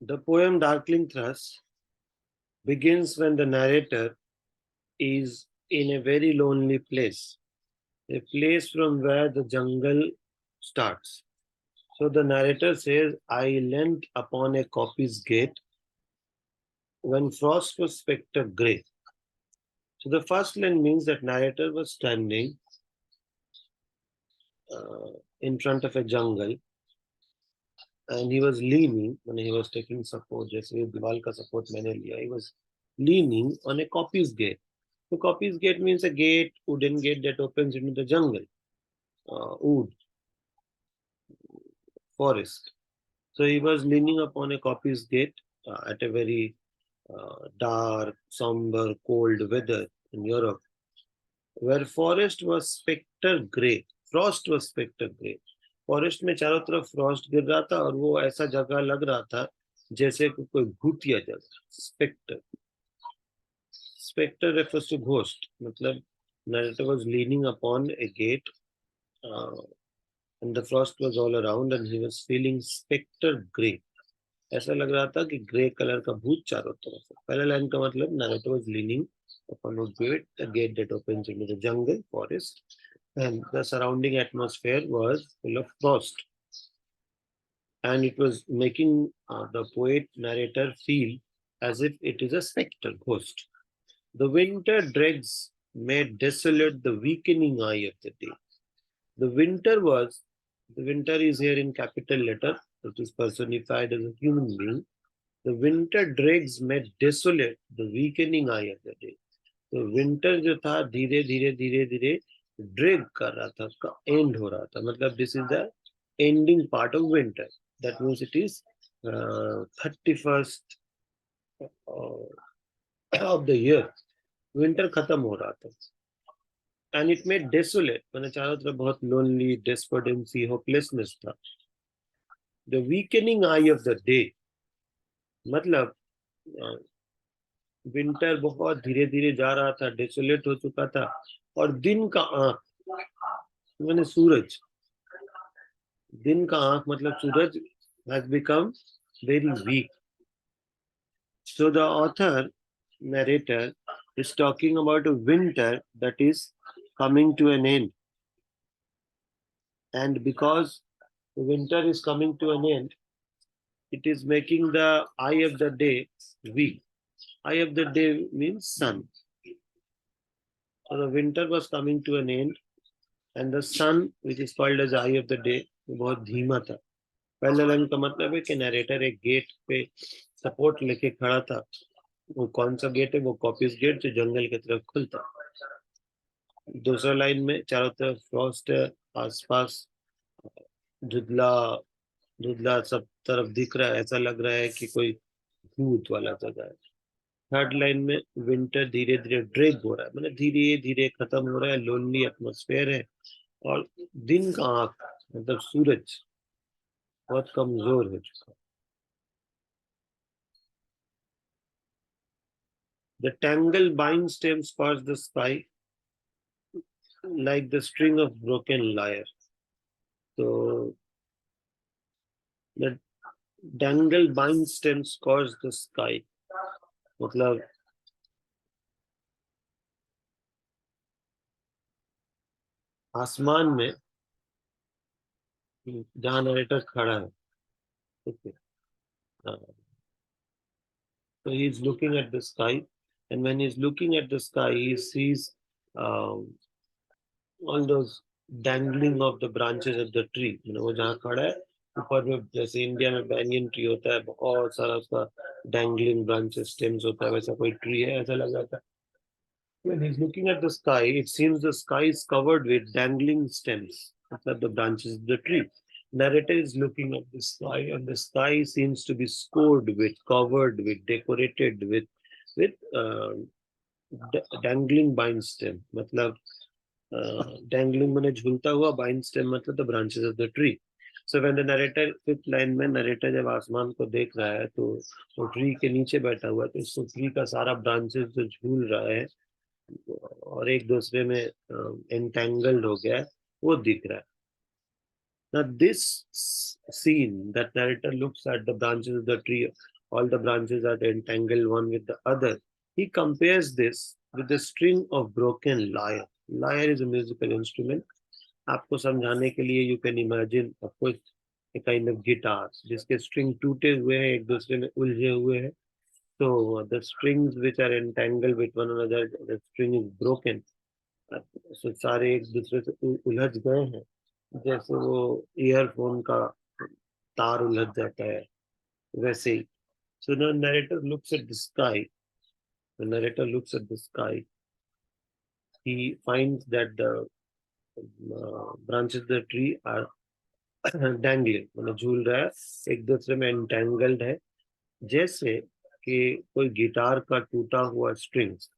The poem Darkling Thrush begins when the narrator is in a very lonely place, a place from where the jungle starts. So the narrator says, I leant upon a coppice gate when frost was spectre grey. So the first line means that narrator was standing in front of a jungle and he was leaning when he was taking support. जैसे दीवार का support मैंने लिया, he was leaning on a coppice gate. So coppice gate means a gate, wooden gate that opens into the jungle, wood, forest. So he was leaning upon a coppice gate at a very dark, somber, cold weather in Europe, where forest was spectre grey. Frost was spectre grey. Forest में चारों तरफ Frost गिर रहा था और वो ऐसा जगह लग रहा था जैसे कोई भूतिया जगह. Spectre. Spectre refers to ghost. मतलब narrator was leaning upon a gate and the frost was all around and he was feeling spectre grey. ऐसा लग रहा था कि ग्रे कलर का भूत चारों तरफ है. पहला लाइन का मतलब narrator was leaning upon a gate that opens into the jungle, forest, and the surrounding atmosphere was full of frost. And it was making the poet narrator feel as if it is a spectre, ghost. The winter dregs made desolate the weakening eye of the day. The winter is here in capital letter, it is personified as a human being. The winter dregs made desolate the weakening eye of the day. तो winter जो था धीरे धीरे धीरे धीरे drag कर रहा था, उसका एंड हो रहा था. मतलब this is the ending part of winter. That means it is 31st of the year. Winter खत्म हो रहा था. एंड इट मेड डेसोलेट, मैंने चारों तरफ बहुत लोनली, डेस्परेंसी, होपलेसनेस था. The weakening eye of the day, मतलब विंटर बहुत धीरे धीरे जा रहा था, डेसोलेट हो चुका था. और दिन का आंख, मैंने सूरज, दिन का आंख मतलब सूरज has become very weak. So the author, narrator, is talking about a winter that is coming to an end. And because the winter is coming to an end, it is making the eye of the day weak. Eye of the day means sun. So the winter was coming to an end and the sun, which is called as eye of the day, बहुत धीमा था. पहले line का मतलब है कि narrator एक gate पे सपोर्ट लेके खड़ा था. वो कौन सा गेट है? वो कॉपीज गेट जो जंगल की तरफ खुलता. दूसरा लाइन में चारों तरफ फ्रॉस्ट है, आसपास धुंधला धुंधला सब तरफ दिख रहा है, ऐसा लग रहा है कि कोई भूत वाला जगह है. थर्ड लाइन में विंटर धीरे धीरे ड्रैग हो रहा है, मतलब धीरे धीरे खत्म हो रहा है, लोनली एटमॉस्फेयर है और दिन का आंख मतलब सूरज बहुत कमजोर हो चुका. The tangled vine stems sparse the sky like the string of broken lyre. So the tangled vine stems sparse the sky. मतलब आसमान में जहाँ नरेटर खड़ा है, okay. So he is looking at the sky, and when he is looking at the sky, he sees all those dangling of the branches of the tree. You know, वो जहाँ खड़ा है ऊपर में, जैसे इंडिया में बैंगन ट्री होता है, बहुत सारा उसका dangling branches, stems होता है, वैसा कोई ट्री है, ऐसा लग रहा था. When he's looking at the sky, it seems the sky is covered with dangling stems, मतलब the branches of the tree. Narrator is looking at the sky, and the sky seems to be scored with, covered with, decorated with dangling vine stem. मतलब dangling माने झूलता हुआ, vine stem मतलब the branches of the tree. So when the narrator, fifth line में narrator जब आसमान को देख रहा है तो वो ट्री के नीचे बैठा हुआ है, तो इस ट्री का सारा ब्रांचेस जो झूल रहा है और एक दूसरे में एंटेंगल्ड हो गया है, वो दिख रहा है. Now this scene, that narrator looks at the branches of the tree all the branches are entangled one with the other. He compares this with the string of broken lyre. Lyre is a musical instrument. आपको समझाने के लिए you can imagine आपको a kind of guitar जिसके string टूटे हुए हैं, एक दूसरे में उलझे हुए हैं. So the strings which are entangled with one another, the string is broken. So सारे एक दूसरे से उलझ गए हैं, जैसे वो ईयरफोन का तार उलझ जाता है वैसे ही. So the narrator looks at the sky. The narrator looks at the sky. He finds that the branches of the tree are dangling, मतलब झूल रहा है, एक दूसरे में entangled है, जैसे कि कोई गिटार का टूटा हुआ strings.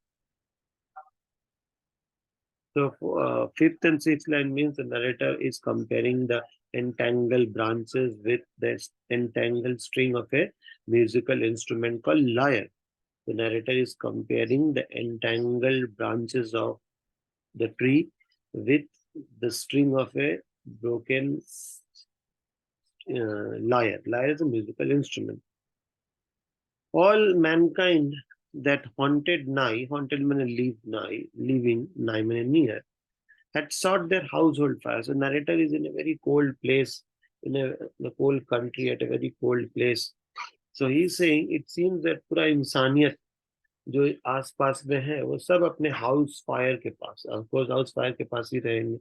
So fifth and sixth line means the narrator is comparing the entangled branches with the entangled string of a musical instrument called lyre. The narrator is comparing the entangled branches of the tree with the string of a broken lyre. Lyre is a musical instrument. All mankind that haunted means living nigh means near, had sought their household fire. So narrator is in a very cold place, in a cold country, at a very cold place. So he's saying it seems that पूरा इंसानियत जो आसपास में है वो सब अपने house fire के पास, ऑफकोर्स हाउस फायर के पास ही रहेंगे.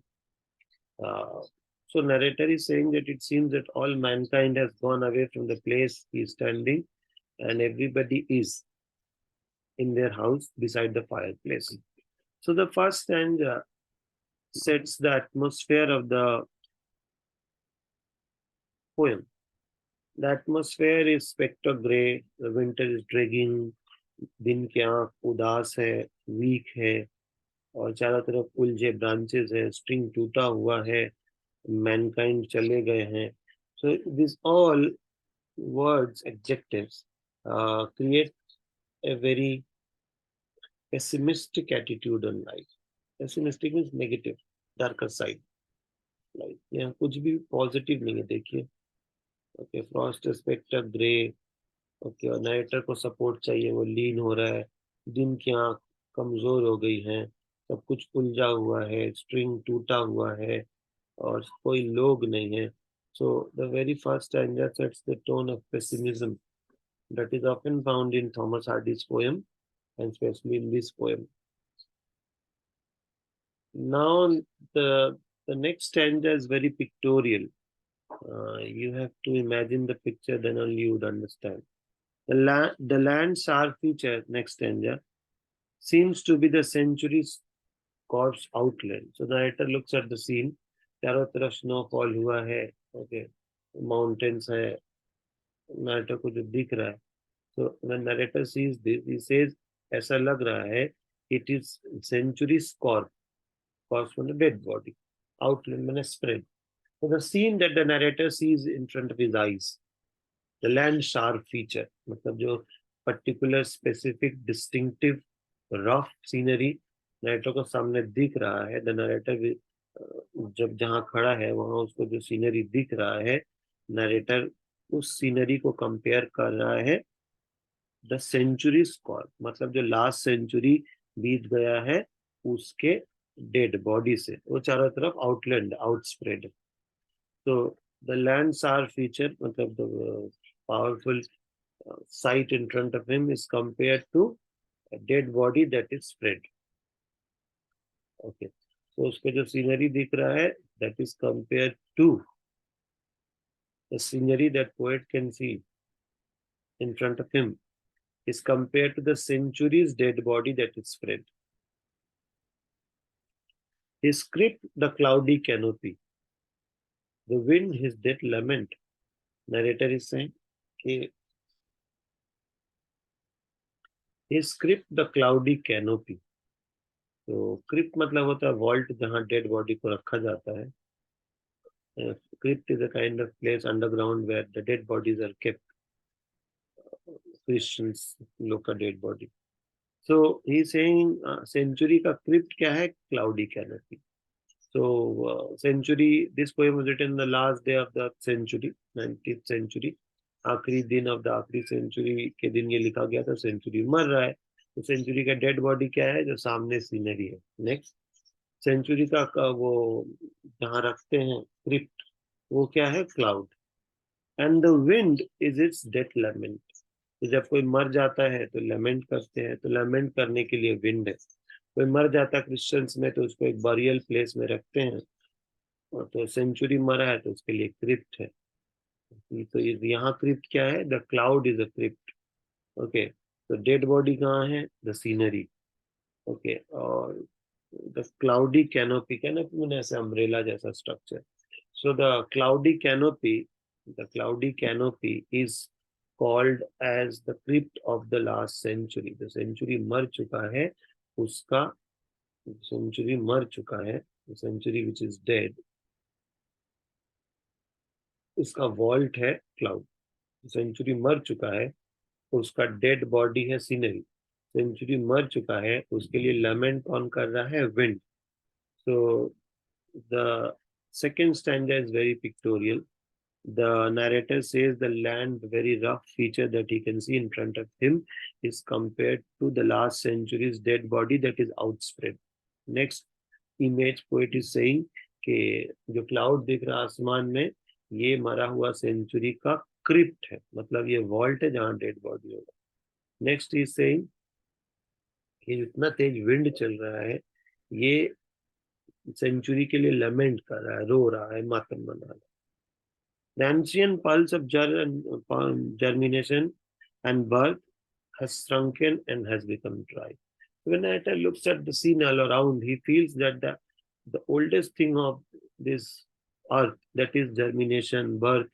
So narrator is saying that it seems that all mankind has gone away from the place he is standing, and everybody is in their house beside the fireplace. So the first stanza sets the atmosphere of the poem. The atmosphere is spectre grey, the winter is dragging, दिन की आंख उदास है, week है, और चारों तरफ उलझे ब्रांचेस है, स्ट्रिंग टूटा हुआ है, मैनकाइंड चले गए हैं. So these all words, adjectives, create a very pessimistic attitude on life. Pessimistic means negative, darker side. Like यहाँ कुछ भी पॉजिटिव नहीं है, देखिए. Okay, frost spectre grey. Okay, और नाइटर को सपोर्ट चाहिए, वो लीन हो रहा है, दिन की आंख कमजोर हो गई है, सब कुछ उलझा हुआ है, स्ट्रिंग टूटा हुआ है, और कोई लोग नहीं है. So the very first stanza sets the tone of pessimism that is often found in Thomas Hardy's poem, and especially in this poem. Now the next stanza is very pictorial. You have to imagine the picture, then only you would understand. The land's sharp feature, next stanza, seems to be the century's corpse outline. So the narrator looks at the scene. चारों तरफ snowfall हुआ है, okay, mountains है, narrator को जो दिख रहा है. So when narrator sees this, he says, ऐसा लग रहा है, it is century's corpse. Corpse from the dead body. Outline मैंने spread. So the scene that the narrator sees in front of his eyes, the land sharp feature, मतलब जो particular specific distinctive rough scenery narrator को सामने दिख रहा है. The narrator जब जहाँ खड़ा है वहां उसको जो सीनरी दिख रहा है, narrator उस सीनरी को कंपेयर कर रहा है द सेंचुरी स्कॉर, मतलब जो लास्ट सेंचुरी बीत गया है उसके डेड बॉडी से, वो चारों तरफ आउटलैंड आउटस्प्रेड. तो द लैंड्स आर फीचर, मतलब the powerful sight in front of him is compared to a dead body that is spread. Okay, so उसके जो सीनरी दिख रहा है that is compared to the scenery that poet can see in front of him is compared to the century's dead body that is spread. He script the cloudy canopy. The wind his death lament. Narrator is saying कि he script the cloudy canopy. तो crypt मतलब होता है vault जहाँ dead body को रखा जाता है. Crypt is a kind of place underground where the dead bodies are kept. Christians look at dead body. So he's saying century का crypt क्या है? Cloudy canopy. So century, this poem was written the last day of the century, 19th century. आखिरी दिन of the आखिरी century के दिन ये लिखा गया था, सेंचुरी मर रहा है, तो सेंचुरी का डेड बॉडी क्या है, जो सामने सीनरी है। नेक्स्ट, सेंचुरी का वो जहाँ रखते हैं क्रिप्ट, वो क्या है, cloud. And the wind is its death lament. तो जब कोई मर जाता है तो लेमेंट करते हैं, तो लेमेंट करने के लिए विंड है। कोई मर जाता है क्रिश्चियंस में तो उसको एक बरियल प्लेस में रखते हैं, और तो सेंचुरी मरा है तो उसके लिए क्रिप्ट है। तो यहाँ क्रिप्ट क्या है, the cloud is a crypt. Okay, तो डेड बॉडी कहाँ है, द सीनरी। ओके, और द क्लाउडी कैनोपी, कैनोपी मैंने ऐसे अम्ब्रेला जैसा structure. So the cloudy canopy is called as the crypt of the last century. जो सेंचुरी मर चुका है उसका, सेंचुरी मर चुका है, सेंचुरी विच इज डेड, उसका वॉल्ट है क्लाउड। सेंचुरी मर चुका है, उसका डेड बॉडी है सीनरी। सेंचुरी मर चुका है, उसके लिए लेमेंट कौन कर रहा है, wind. So the second stanza is very pictorial. The narrator says the land, very rough feature that he can see in front of him, is compared to the last century's dead body that is outspread. Next image poet is saying कि जो cloud दिख रहा आसमान में, ये मरा हुआ century का क्रिप्ट है, मतलब ये वॉल्ट है जहाँ डेड बॉडी होगा। नेक्स्ट इज सेइंग कि इतना तेज विंड चल रहा है, ये सेंचुरी के लिए लमेंट कर रहा है, रो रहा है, मातम मना रहा है। The ancient pulse of germination and birth has shrunken and has become dry. When Atta looks at the scene all around, he feels that the oldest thing of this earth, that is germination, birth,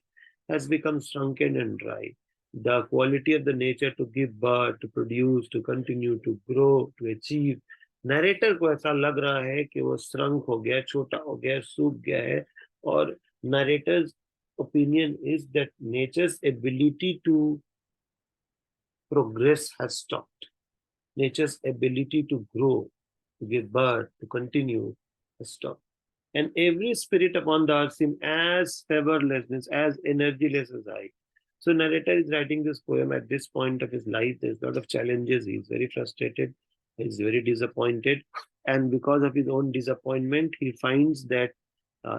has become shrunken and dry. The quality of the nature to give birth, to produce, to continue, to grow, to achieve. Narrator को ऐसा लग रहा है कि वो shrunk हो गया, छोटा हो गया, सूख गया है, और narrator's opinion is that nature's ability to progress has stopped. Nature's ability to grow, to give birth, to continue has stopped. And every spirit upon the earth seems as favorlessness, as energyless as I. So narrator is writing this poem at this point of his life. There's a lot of challenges. He's very frustrated. He's very disappointed. And because of his own disappointment, he finds that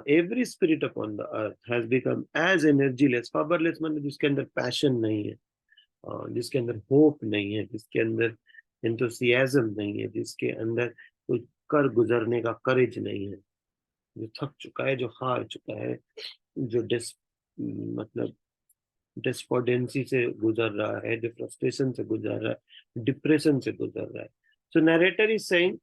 every spirit upon the earth has become as energyless, powerless, मतलब जिसके अंदर passion नहीं है, जिसके अंदर hope नहीं है, जिसके अंदर enthusiasm नहीं है, जिसके अंदर कुछ कर गुजरने का courage नहीं है, जो थक चुका है, जो हार चुका है, जो मतलब despondency से गुजर रहा है, जो frustration से गुजर रहा है, depression से गुजर रहा है. So narrator is saying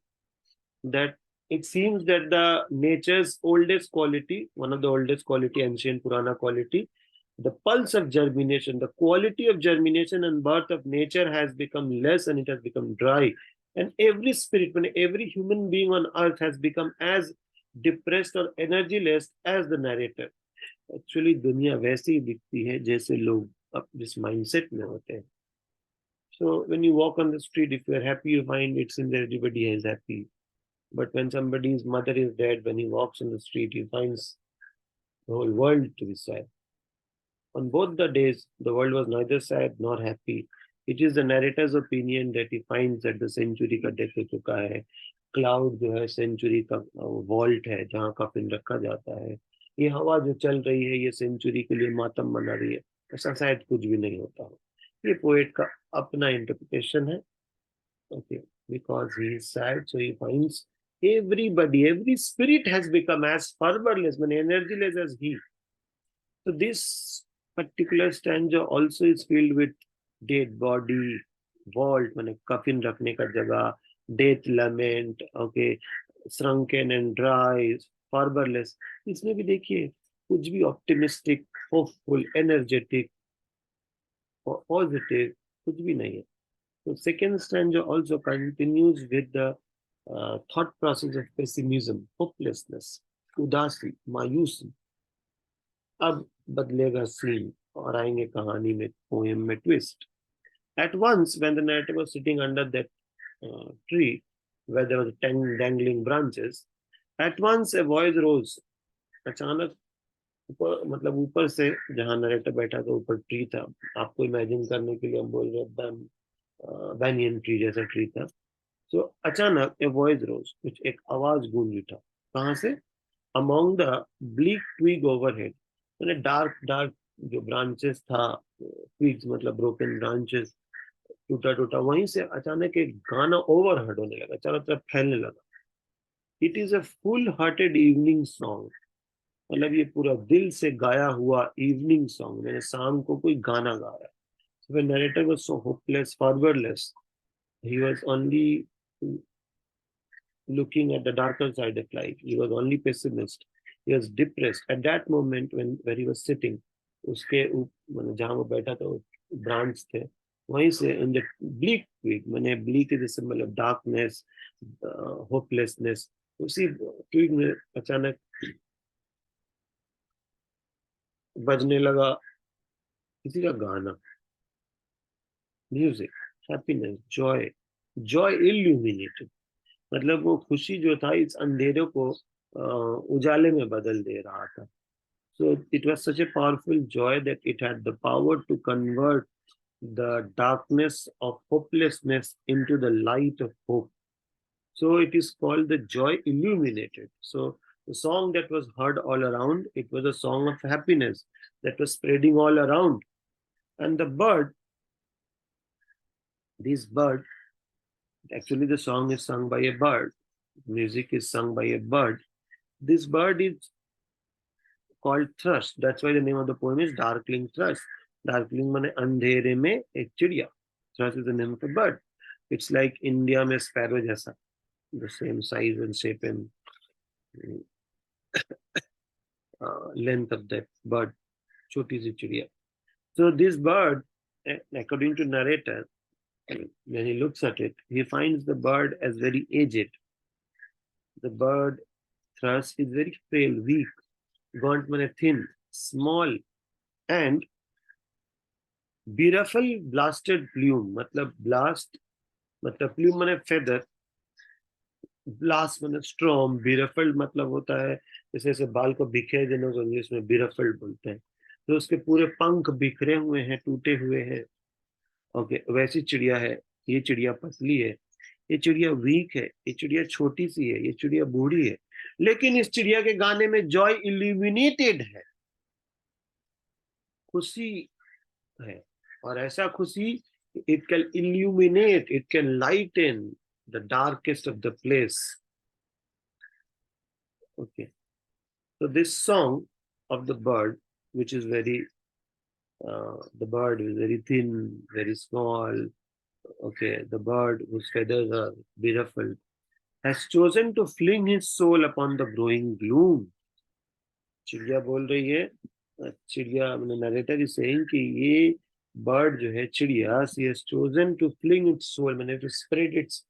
that it seems that the nature's oldest quality, one of the oldest quality, ancient Purana quality, the pulse of germination, the quality of germination and birth of nature has become less and it has become dry. And every spirit, every human being on earth has become as depressed or energyless as the narrator. Actually, दुनिया वैसी दिखती है जैसे लोग अब जिस mindset में होते हैं. So when you walk on the street, if you are happy, you find it seems everybody is happy. But when somebody's mother is dead, when he walks on the street, he finds the whole world to be sad. On both the days, the world was neither sad nor happy. It is the narrator's opinion that he finds that the century का death हो चुका है, cloud जो है century का vault है जहाँ कफन रखा जाता है, ये हवा जो चल रही है ये century के लिए मातम मना रही है, ऐसा शायद कुछ भी नहीं होता हो. ये poet का अपना interpretation है. Okay, because he is sad, so he finds every spirit has become as fervorless and energyless as he. So this particular stanza also is filled with dead body, vault, माने कफिन रखने का जगह, death lament, okay, shrunken and dry, fervorless. इसमें भी देखिए कुछ भी optimistic, hopeful, energetic, positive कुछ भी नहीं है. So second stanza also continues with the thought process of pessimism, hopelessness, उदासी, मायूसी. अब बदलेगा सीन और आएंगे कहानी में, पोएम में twist. At once, when the narrator was sitting under that tree where there was 10 dangling branches, at once a voice rose. अचानक ऊपर मतलब ऊपर से जहाँ नरेटर बैठा था ऊपर ट्री था, आपको इमेजिन करने के लिए हम बोल रहे हैं बैनियन ट्री जैसा ट्री था। तो अचानक ए वॉइस रोज, कुछ एक आवाज गूंज उठा। कहाँ से? Among the bleak twig overhead, मैंने डार्क डार्क जो ब्रांचेस था, ट्विग्स मतलब ब्रोकन ब्रांचेस, टूटा टूटा, वहीं से अचानक एक गाना ओवरहर्ड होने लगा, चारों तरफ फैलने लगा। It is a full hearted evening song, मतलब ये पूरा दिल से गाया हुआ इवनिंग सॉन्ग, मैंने शाम को कोई गाना गाया। So the narrator was so hopeless, forwardless. He was only looking at the darker side of life. He was only pessimist. He was depressed. At that moment when where he was sitting, उसके मैंने जहाँ वो बैठा था, branch थे, वहीं से in the bleak twig, मैंने bleak is symbol of darkness, hopelessness, उसी ट्विग में अचानक बजने लगा किसी का गाना, music, happiness, Joy, Joy illuminated, मतलब वो खुशी जो था इस अंधेरे को उजाले में बदल दे रहा था। So it was such a powerful joy that it had the power to convert the darkness of hopelessness into the light of hope. So it is called the joy illuminated. So the song that was heard all around, it was a song of happiness that was spreading all around. And the bird, this bird, actually the song is sung by a bird, music is sung by a bird. This bird is called thrush. That's why the name of the poem is Darkling Thrush. Darkling माने अंधेरे में एक चिड़िया. Thrush is the name of a bird. It's like India में sparrow जैसा, the same size and shape and length of that bird. छोटी सी चिड़िया. So this bird, according to narrator, when he looks at it, he finds the bird as very aged. The bird thrush is very pale, weak, gaunt माने thin, small, and beautiful blasted plume, मतलब blast मतलब plume मैंने feather, blast मैंने storm, बिरफल्ड मतलब होता है जैसे ऐसे बाल को बिखेर देने को इंग्लिश में बिरफल्ड बोलते हैं। तो उसके पूरे पंख बिखरे हुए हैं, टूटे हुए हैं। ओके, वैसी चिड़िया है ये। चिड़िया पतली है, ये चिड़िया वीक है, ये चिड़िया छोटी सी है, ये चिड़िया बूढ़ी है, लेकिन इस चिड़िया के गाने में जॉय इल्यूमिनेटेड है, खुशी है। और ऐसा खुशी, it can illuminate, it can lighten the darkest of the place. Okay, so this song of the bird, which is very, the bird is very thin, very small. Okay, the bird whose feathers are beruffled has chosen to fling his soul upon the growing gloom. चिड़िया बोल रही है, चिड़िया मैंने narrator is saying कि ये bird जो है चिड़िया, she has chosen to fling its soul, मैंने to spread its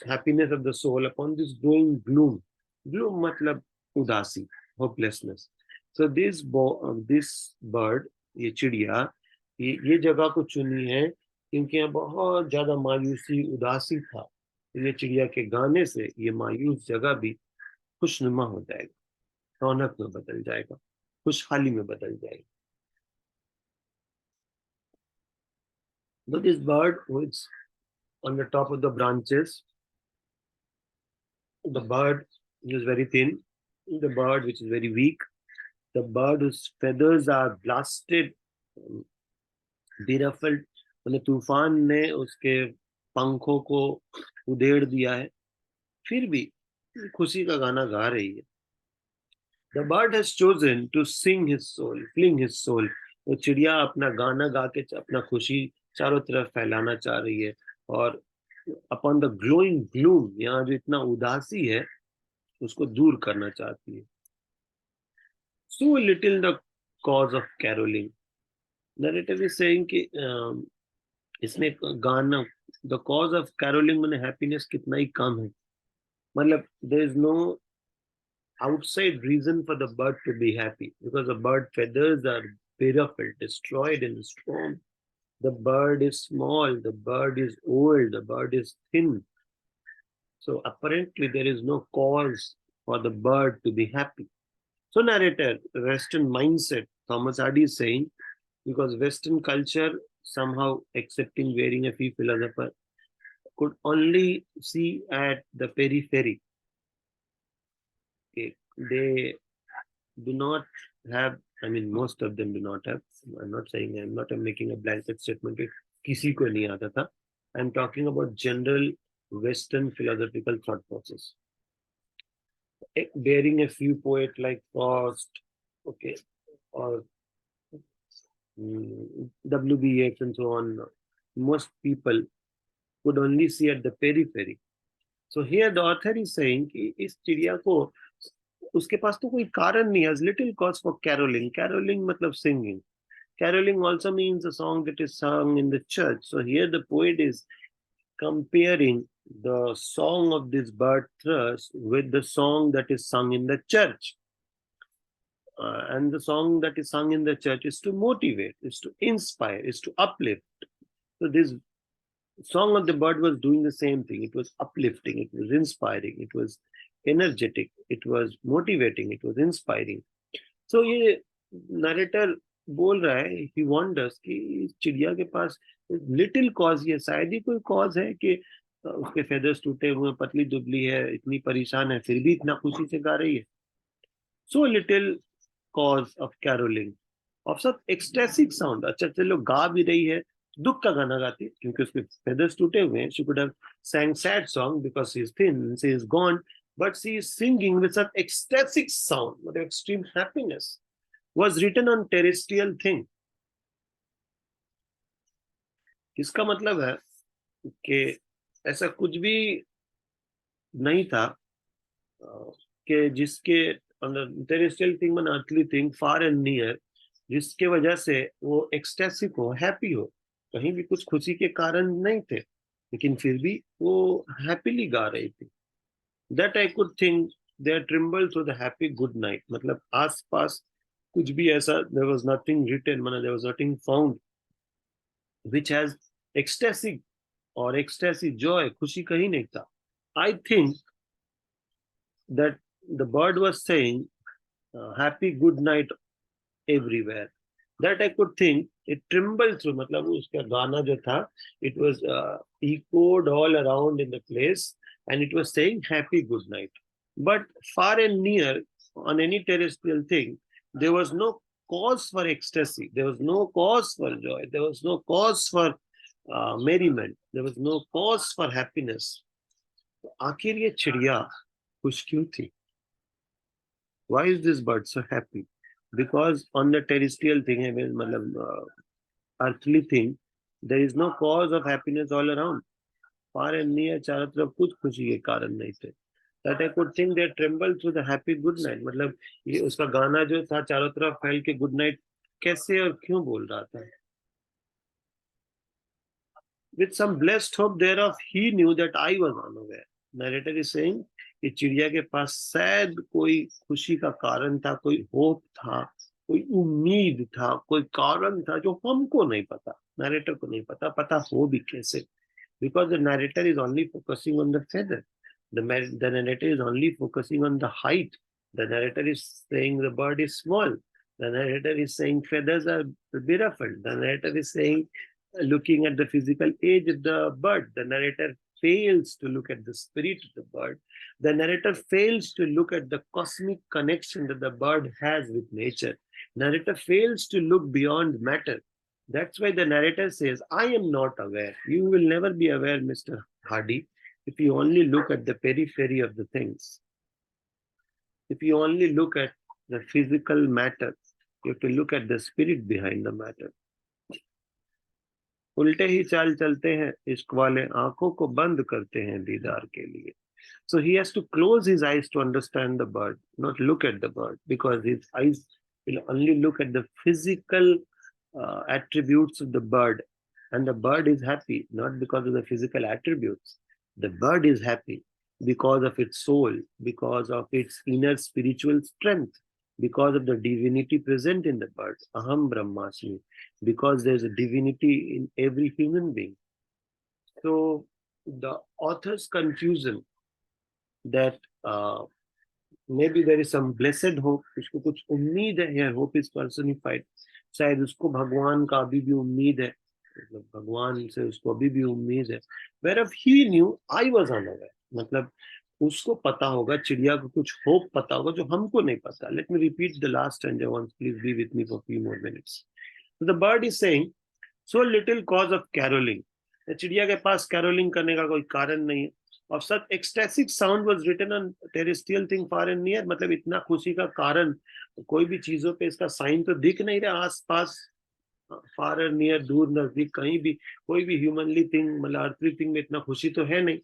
happiness of the soul upon this glowing gloom. Gloom मतलब उदासी, होपलेसनेस। सो दिस बर्ड, ये चिड़िया, ये जगह को चुनी है क्योंकि यहाँ बहुत ज्यादा मायूसी, उदासी था। तो ये चिड़िया के गाने से ये मायूस जगह भी खुशनुमा हो जाएगा, रौनक में बदल जाएगा, खुशहाली में बदल जाएगा। But this bird who is on the top of the branches, the bird is very thin, the bird which is very weak, the bird whose feathers are blasted, beruffled, मतलब तूफान ने उसके पंखों को उधेड़ दिया है, फिर भी खुशी का गाना गा रही है। The bird has chosen to sing his soul, fling his soul. वो चिड़िया अपना गाना गा के अपना खुशी चारों तरफ फैलाना चाह रही है। और अपॉन द ग्लोइंग ग्लूम, यहाँ जो इतना उदासी है उसको दूर करना चाहती है। So little the cause of caroling. Narrative is saying कि इसमें गाना, the cause of caroling मैंने happiness कितना ही कम है, मतलब there is no outside reason for the bird to be happy because the bird feathers are beruffled, destroyed in the storm. The bird is small, the bird is old, the bird is thin. So apparently there is no cause for the bird to be happy. So narrator, Western mindset, Thomas Hardy is saying, because Western culture somehow accepting wearing a few philosopher could only see at the periphery. Okay. They do not have, I mean, most of them do not have. I'm not saying, I'm not making a blanket statement. Kisi ko nahi aata tha. I'm talking about general Western philosophical thought process. Bearing a few poets like Frost, okay, or WBX and so on, most people could only see at the periphery. So here the author is saying कि इस चिड़िया को उसके पास तो कोई कारण नहीं, has little cause for caroling. Caroling मतलब singing. Caroling also means a song that is sung in the church. So here the poet is comparing the song of this bird thrush with the song that is sung in the church. And the song that is sung in the church is to motivate, is to inspire, is to uplift. So this song of the bird was doing the same thing. It was uplifting, it was inspiring, it was energetic, it was motivating, it was inspiring. So ये narrator बोल रहा है, he warned us कि इस चिड़िया के पास little cause, ये शायद ही कोई cause है कि उसके feathers टूटे हुए, पतली दुबली है, इतनी परेशान है, फिर भी इतना खुशी से गा रही है. So little cause of caroling, of such ecstatic sound. अच्छा चलो गा भी रही है, दुख का गाना गाती है क्योंकि उसके feathers टूटे हुए हैं. She could have sang sad song because she is thin, she is gone, but she is singing with such ecstatic sound, with extreme happiness. Was written on terrestrial thing. इसका मतलब है कि ऐसा कुछ भी नहीं था कि जिसके terrestrial thing मन earthly thing, far and near, जिसके वजह से वो एक्सटेसिक हो, हैप्पी हो. कहीं भी कुछ खुशी के कारण नहीं थे, लेकिन फिर भी वो हैप्पीली गा रही थी. That I could think they tremble through the happy good night. मतलब आसपास कुछ भी ऐसा, देयर वाज नथिंग रिटन, मतलब there was nothing found which has ecstatic और एक्सटेसी जॉय, खुशी कहीं नहीं था. I think that the bird was saying happy good night everywhere. That I could think it trembled through. मतलब उसका गाना जो था, it was echoed all around in the place, and it was saying happy good night. But far and near, on any terrestrial thing, there was no cause for ecstasy. There was no cause for joy. There was no cause for merriment. There was no cause for happiness. आखिर ये चिड़िया खुश क्यों थी? Why is this bird so happy? Because on the terrestrial thing, I mean, earthly thing, there is no cause of happiness all around. Far and near, चारों तरफ कुछ खुशी के कारण नहीं थे. That I could think they trembled through the happy good night. मतलब ये उसका गाना जो था चारों तरफ फैल के good night कैसे और क्यों बोल रहा था? With some blessed hope thereof, he knew that I was unaware. Narrator is saying कि चिड़िया के पास शायद कोई खुशी का कारण था, कोई होप था, कोई उम्मीद था, कोई कारण था जो हमको नहीं पता, नरेटर को नहीं पता. पता हो भी कैसे? Because the narrator is only focusing on the feather. The narrator is only focusing on the height. The narrator is saying the bird is small. The narrator is saying feathers are beruffled. The narrator is saying, looking at the physical age of the bird. The narrator fails to look at the spirit of the bird. The narrator fails to look at the cosmic connection that the bird has with nature. Narrator fails to look beyond matter. That's why the narrator says, I am not aware. You will never be aware, Mr. Hardy, if you only look at the periphery of the things. If you only look at the physical matter, you have to look at the spirit behind the matter. उल्टे ही चाल चलते हैं इश्क वाले, आंखों को बंद करते हैं दीदार के लिए. So he has to close his eyes to understand the bird, not look at the bird, because his eyes will only look at the physical attributes of the bird. And the bird is happy, not because of the physical attributes. The bird is happy because of its soul, because of its inner spiritual strength, because of the divinity present in the bird. Aham Brahmasmi. Because there's a divinity in every human being. So the author's confusion that Maybe there is some blessed hope. उसको कुछ उम्मीद है. Here hope is personified. शायद उसको भगवान का अभी भी उम्मीद है. मतलब भगवान से उसको अभी भी उम्मीद है. Whereof he knew, I was unaware. मतलब उसको पता होगा, चिड़िया को कुछ होप पता होगा जो हमको नहीं पता. Let me repeat the last stanza once. Please be with me for a few more minutes. So the bird is saying, so little cause of caroling. चिड़िया के पास कैरोलिंग करने का कोई कारण नहीं है. Of such ecstatic sound was written on terrestrial thing far and near. मतलब इतना खुशी का कारण कोई भी चीजों पे इसका साइन तो दिख नहीं रहा आस पास, फार एंड नियर, दूर नजदीक, कहीं भी कोई भी ह्यूमनली थिंग, मतलब अर्थली थिंग में इतना खुशी तो है नहीं.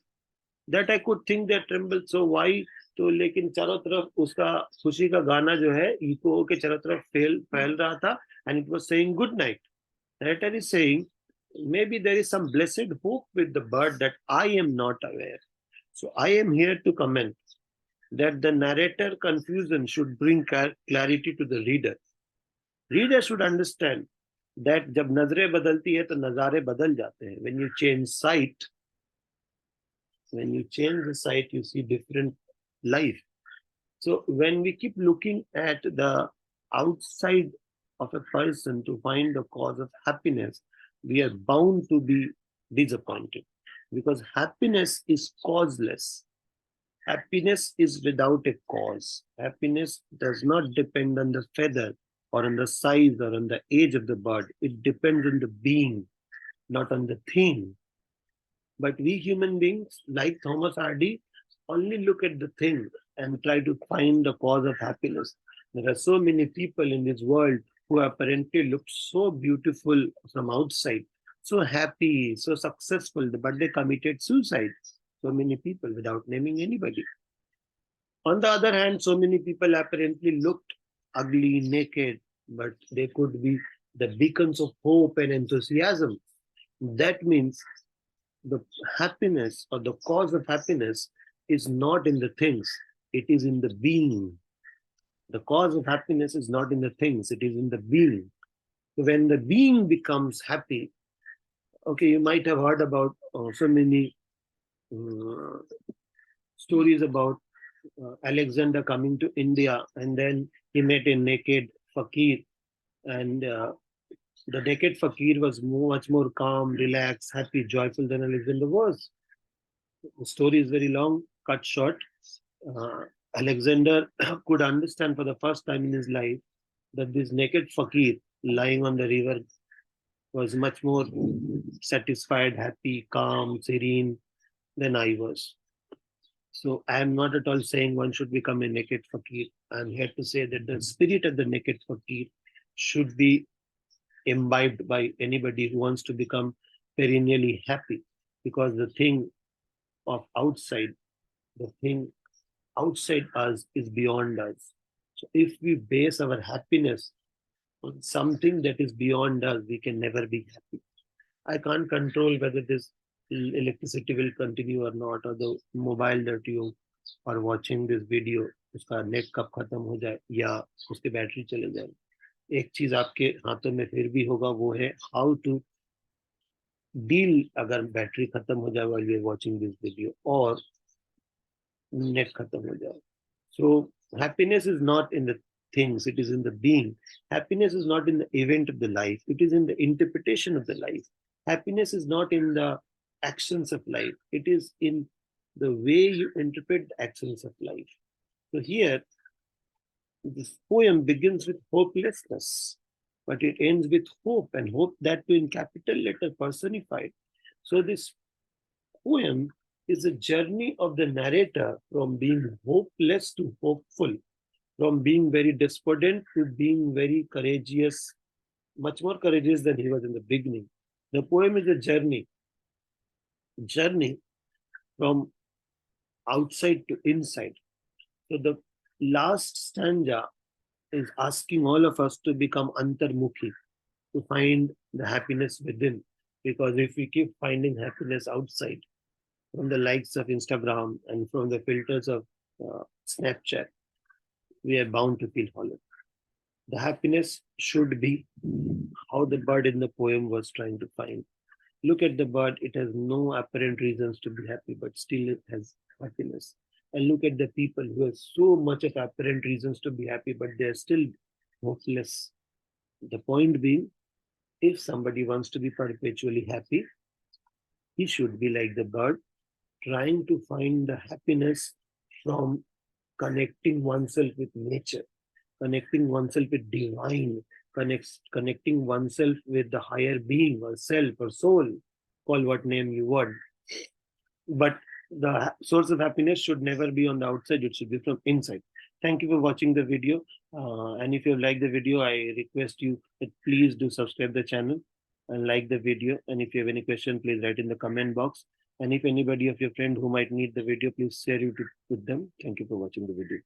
That I could think that tremble so why. तो लेकिन चारों तरफ उसका खुशी का गाना जो है इको के चारों तरफ फैल रहा था. And it was saying good night. Narrator is saying, maybe there is some blessed hope with the bird that I am not aware. So I am here to comment that the narrator confusion should bring clarity to the reader. Reader should understand that जब नजरें बदलती है तो नजारे बदल जाते हैं. When you change sight, when you change the sight, you see different life. So when we keep looking at the outside of a person to find the cause of happiness, we are bound to be disappointed, because happiness is causeless. Happiness is without a cause. Happiness does not depend on the feather or on the size or on the age of the bird. It depends on the being, not on the thing. But we human beings, like Thomas Hardy, only look at the thing and try to find the cause of happiness. There are so many people in this world who apparently look so beautiful from outside, so happy, so successful, but they committed suicide. So many people without naming anybody. On the other hand, so many people apparently looked ugly, naked, but they could be the beacons of hope and enthusiasm. That means the happiness or the cause of happiness is not in the things, it is in the being. The cause of happiness is not in the things, it is in the being. So when the being becomes happy, okay, you might have heard about so many stories about Alexander coming to India, and then he met a naked fakir, and the naked fakir was much more calm, relaxed, happy, joyful than Alexander was. The story is very long, cut short. Uh, Alexander could understand for the first time in his life that this naked fakir lying on the river was much more satisfied, happy, calm, serene than I was. So I am not at all saying one should become a naked fakir. I am here to say that the spirit of the naked fakir should be imbibed by anybody who wants to become perennially happy, because the thing of outside, the thing outside us is beyond us. So if we base our happiness on something that is beyond us, we can never be happy. I can't control whether this electricity will continue or not, or the mobile that you are watching this video, उसका net कब खत्म हो जाए या उसकी battery चले जाए. एक चीज आपके हाथों में फिर भी होगा, वो है हाउ टू डील अगर बैटरी खत्म हो जाए while you are watching this video, और नेट खत्म हो जाए. So happiness is not in the things, it is in the being. Happiness is not in the event of the life, it is in the interpretation of the life. Happiness is not in the actions of life, it is in the way you interpret the actions of life. So here, this poem begins with hopelessness, but it ends with hope, and hope that too in capital letter personified. So this poem is a journey of the narrator from being hopeless to hopeful, from being very despondent to being very courageous, much more courageous than he was in the beginning. The poem is a journey from outside to inside. So the last stanza is asking all of us to become antarmukhi, to find the happiness within. Because if we keep finding happiness outside, from the likes of Instagram and from the filters of Snapchat, we are bound to feel hollow. The happiness should be how the bird in the poem was trying to find. Look at the bird, it has no apparent reasons to be happy, but still it has happiness. and look at the people who have so much of apparent reasons to be happy, but they are still hopeless. The point being, if somebody wants to be perpetually happy, he should be like the bird, trying to find the happiness from connecting oneself with nature, connecting oneself with divine, connecting oneself with the higher being or self or soul, call what name you want. But the source of happiness should never be on the outside, it should be from inside. Thank you for watching the video. And if you like the video, I request you that please do subscribe the channel and like the video. And if you have any question, please write in the comment box. And if anybody of your friend who might need the video, please share it with them. Thank you for watching the video.